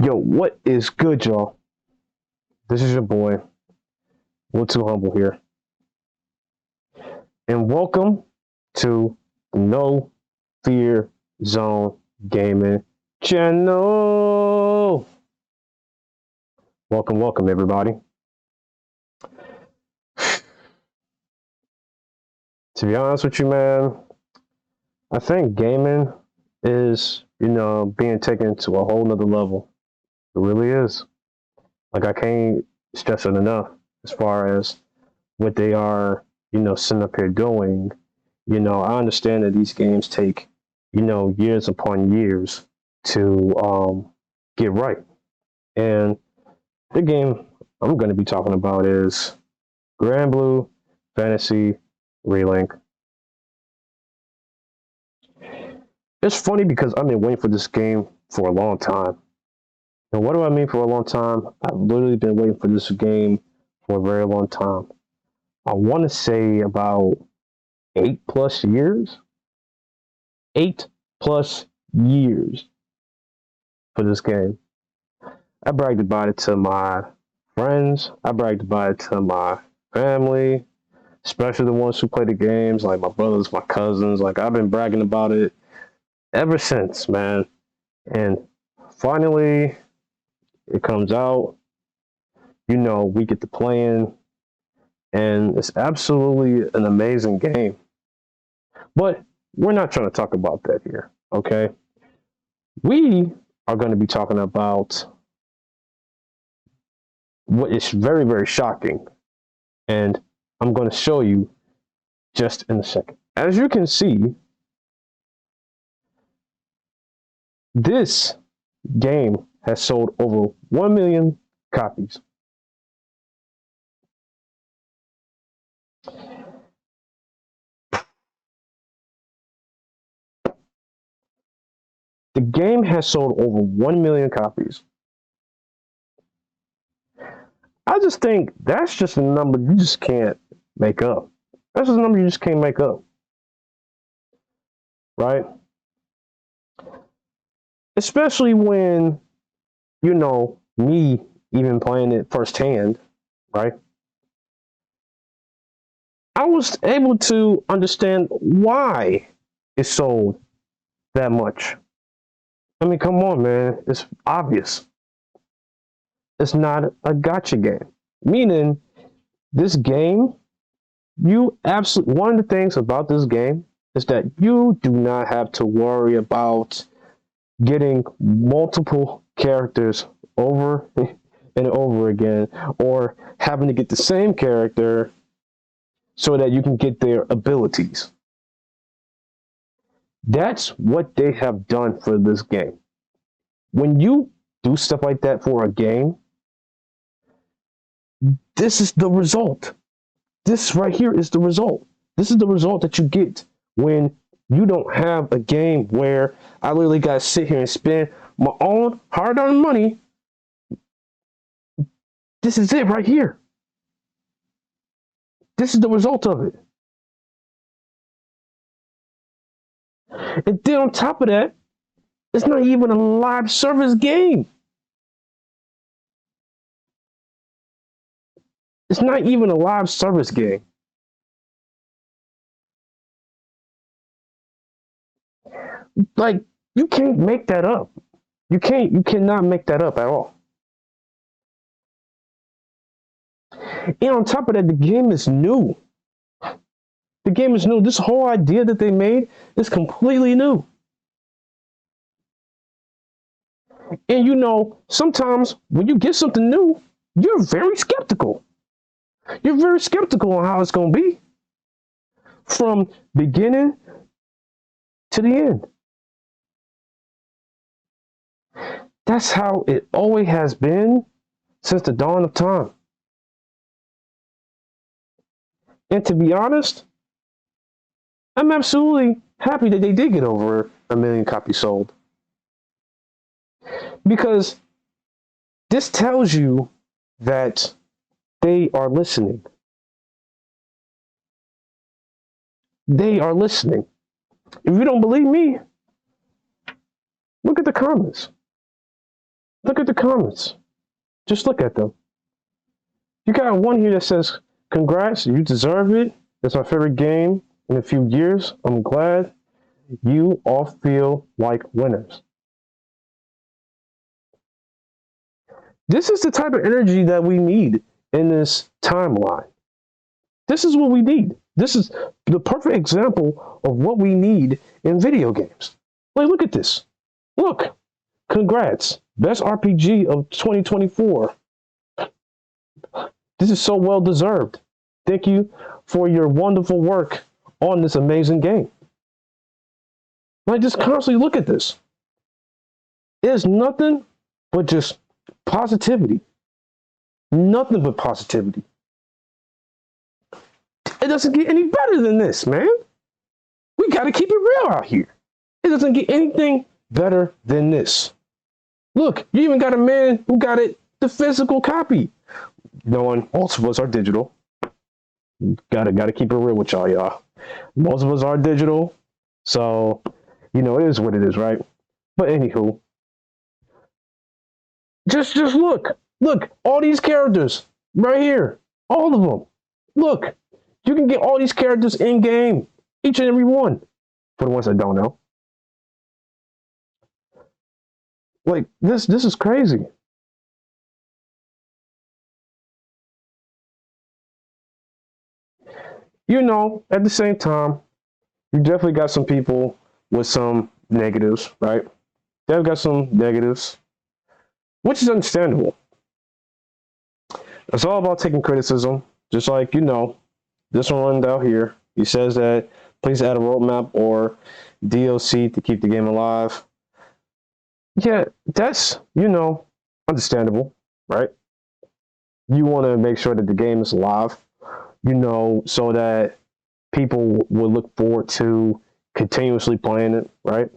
Yo, what is good, y'all? This is your boy, Will Too Humble here, and welcome to the No Fear Zone Gaming Channel. Welcome, everybody. To be honest with you, man, I think gaming is, being taken to a whole nother level. It really is. Like, I can't stress it enough as far as what they are, sitting up here doing. I understand that these games take, years upon years to get right. And the game I'm going to be talking about is Granblue Fantasy Relink. It's funny because I've been waiting for this game for a long time. And what do I mean for a long time? I've literally been waiting for this game for a very long time. I want to say about 8+ years. 8+ years for this game. I bragged about it to my friends. I bragged about it to my family, especially the ones who play the games, like my brothers, my cousins. Like, I've been bragging about it ever since, man. And finally, it comes out. We get to playing, and it's absolutely an amazing game. But we're not trying to talk about that here, okay? We are going to be talking about what is very, very shocking, and I'm going to show you just in a second. As you can see, this game has sold over 1 million copies. The game has sold over 1 million copies. I just think that's just a number you just can't make up. That's just a number you just can't make up. Right? Especially when, me even playing it firsthand, right? I was able to understand why it sold that much. I mean, come on, man. It's obvious. It's not a gacha game. Meaning, this game, one of the things about this game is that you do not have to worry about getting multiple characters over and over again, or having to get the same character so that you can get their abilities. That's what they have done for this game. When you do stuff like that for a game, this is the result. This right here is the result. This is the result that you get when you don't have a game where I literally got to sit here and spend my own hard-earned money. This is it right here. This is the result of it. And then on top of that, it's not even a live service game. It's not even a live service game. Like, you can't make that up. You cannot make that up at all. And on top of that, the game is new. The game is new. This whole idea that they made is completely new. And sometimes when you get something new, you're very skeptical. You're very skeptical on how it's going to be from beginning to the end. That's how it always has been since the dawn of time. And to be honest, I'm absolutely happy that they did get over 1 million copies sold. Because this tells you that they are listening. They are listening. If you don't believe me, look at the comments. Look at the comments. Just look at them. You got one here that says, "Congrats, you deserve it. It's my favorite game in a few years. I'm glad you all feel like winners." This is the type of energy that we need in this timeline. This is what we need. This is the perfect example of what we need in video games. Like, look at this. Look, congrats. Best RPG of 2024. This is so well deserved. Thank you for your wonderful work on this amazing game. Like, just constantly look at this. There's nothing but just positivity. Nothing but positivity. It doesn't get any better than this, man. We got to keep it real out here. It doesn't get anything better than this. Look, you even got a man who got it, the physical copy. Knowing most of us are digital. Gotta keep it real with y'all. Most of us are digital. So, it is what it is, right? But anywho, just look. Look, all these characters right here. All of them. Look, you can get all these characters in game. Each and every one. For the ones that don't know. Like, this is crazy. At the same time, you definitely got some people with some negatives, right? They've got some negatives, which is understandable. It's all about taking criticism, just like, this one down here. He says that please add a roadmap or DLC to keep the game alive. Yeah, that's, understandable, right? You want to make sure that the game is alive, so that people will look forward to continuously playing it, right?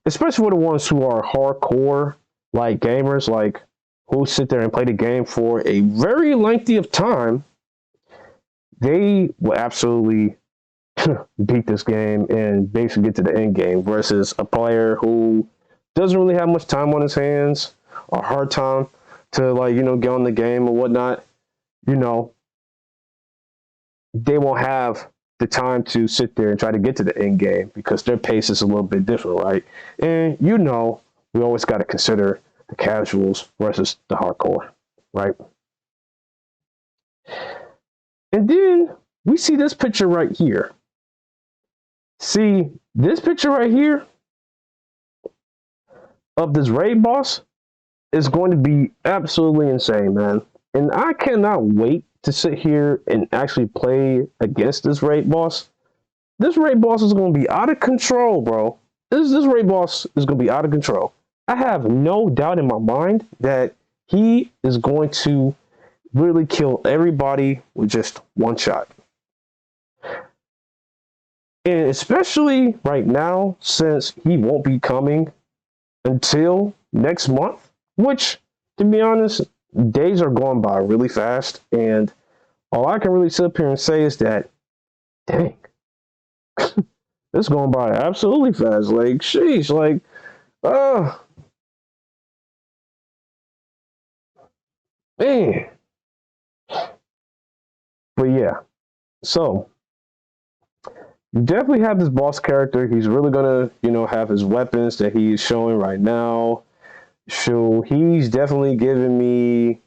Especially for the ones who are hardcore, like gamers, like who sit there and play the game for a very lengthy of time. They will absolutely beat this game and basically get to the end game versus a player who doesn't really have much time on his hands or hard time to get on the game or whatnot. They won't have the time to sit there and try to get to the end game because their pace is a little bit different, right? And we always got to consider the casuals versus the hardcore, right? And then we see this picture right here. See this picture right here of this raid boss is going to be absolutely insane, man. And I cannot wait to sit here and actually play against this raid boss. This raid boss is going to be out of control, bro. This raid boss is going to be out of control. I have no doubt in my mind that he is going to really kill everybody with just one shot. And especially right now, since he won't be coming until next month, which, to be honest, days are going by really fast, and all I can really sit up here and say is that, dang, it's going by absolutely fast. Like, sheesh, like, man. But yeah, so you definitely have this boss character. He's really gonna, have his weapons that he's showing right now. So he's definitely giving me,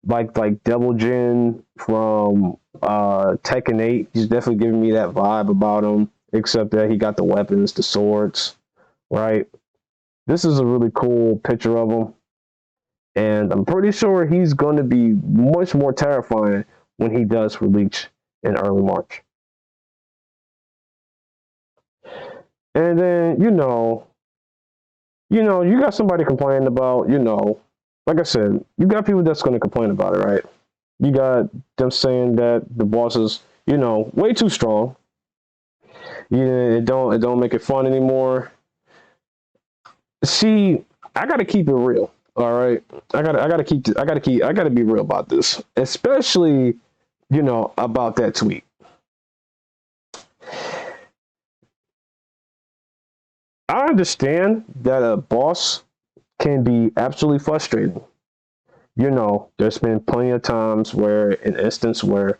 like Devil Jin from Tekken 8. He's definitely giving me that vibe about him, except that he got the weapons, the swords, right? This is a really cool picture of him. And I'm pretty sure he's going to be much more terrifying when he does release in early March. And then, you got somebody complaining about, like I said, you got people that's going to complain about it, right? You got them saying that the boss is, way too strong. It don't make it fun anymore. See, I got to keep it real. All right, I gotta be real about this, especially, about that tweet. I understand that a boss can be absolutely frustrating. There's been plenty of times where, an instance where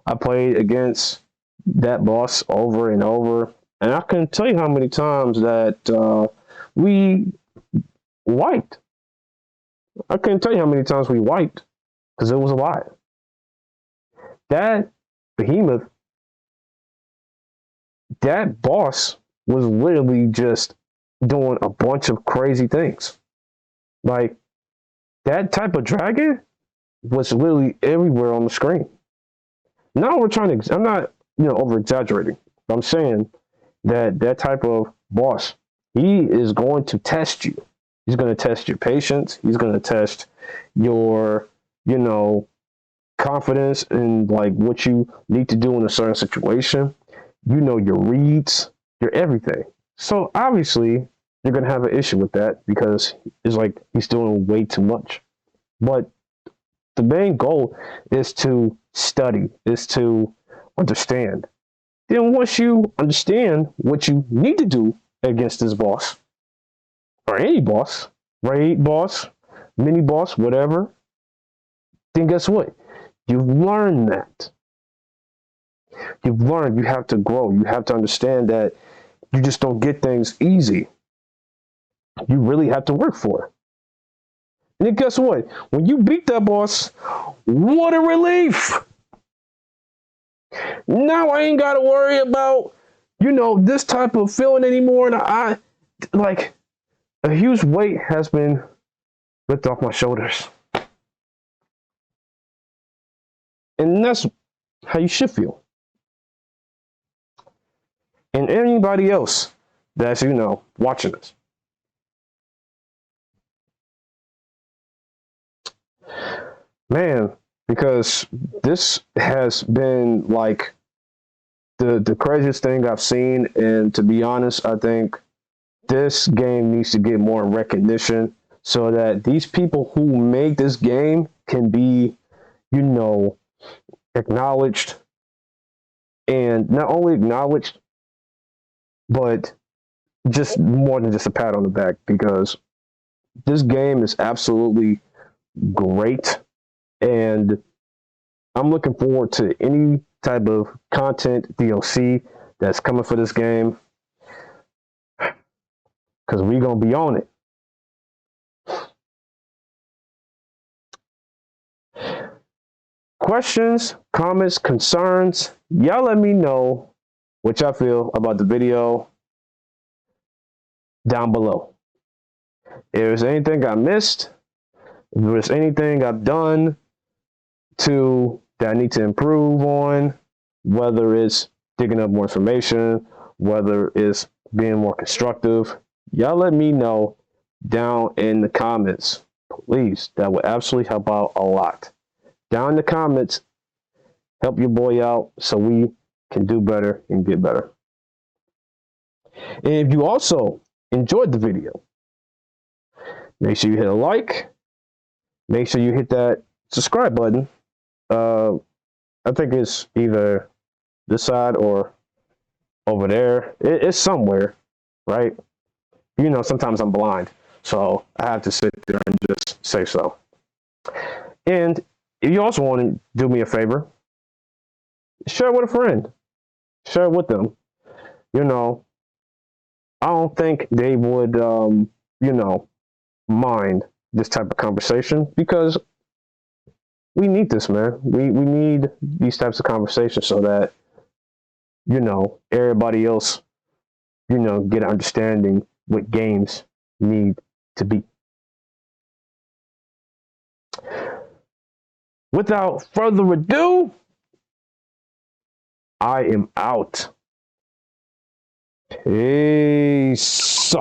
I played against that boss over and over, and I can tell you how many times that we wiped. I couldn't tell you how many times we wiped because it was a lot. That behemoth, that boss was literally just doing a bunch of crazy things. Like, that type of dragon was literally everywhere on the screen. Now we're trying to, I'm not, over exaggerating. I'm saying that that type of boss, he is going to test you. He's going to test your patience. He's going to test your, confidence in like what you need to do in a certain situation. Your reads, your everything. So obviously you're going to have an issue with that because it's like he's doing way too much. But the main goal is to study, is to understand. Then once you understand what you need to do against this boss, or any boss, raid boss, mini boss, whatever, then guess what? You've learned that. You've learned you have to grow. You have to understand that you just don't get things easy. You really have to work for it. And then guess what? When you beat that boss, what a relief! Now I ain't got to worry about, this type of feeling anymore. And I, like, a huge weight has been lifted off my shoulders. And that's how you should feel. And anybody else that's, watching this. Man, because this has been like the craziest thing I've seen. And to be honest, I think this game needs to get more recognition so that these people who make this game can be, acknowledged. And not only acknowledged, but just more than just a pat on the back, because this game is absolutely great. And I'm looking forward to any type of content, DLC, that's coming for this game, because we're going to be on it. Questions, comments, concerns, y'all let me know what y'all feel about the video down below. If there's anything I missed, if there's anything I've done that I need to improve on, whether it's digging up more information, whether it's being more constructive, y'all let me know down in the comments. Please, that would absolutely help out a lot. Down in the comments, help your boy out so we can do better and get better. And if you also enjoyed the video, make sure you hit a like. Make sure you hit that subscribe button. I think it's either this side or over there. It's somewhere, right? Sometimes I'm blind, so I have to sit there and just say so. And if you also want to do me a favor, share it with a friend. Share it with them. I don't think they would, mind this type of conversation, because we need this, man. We need these types of conversations so that, everybody else, get an understanding what games need to be. Without further ado, I am out. Peace.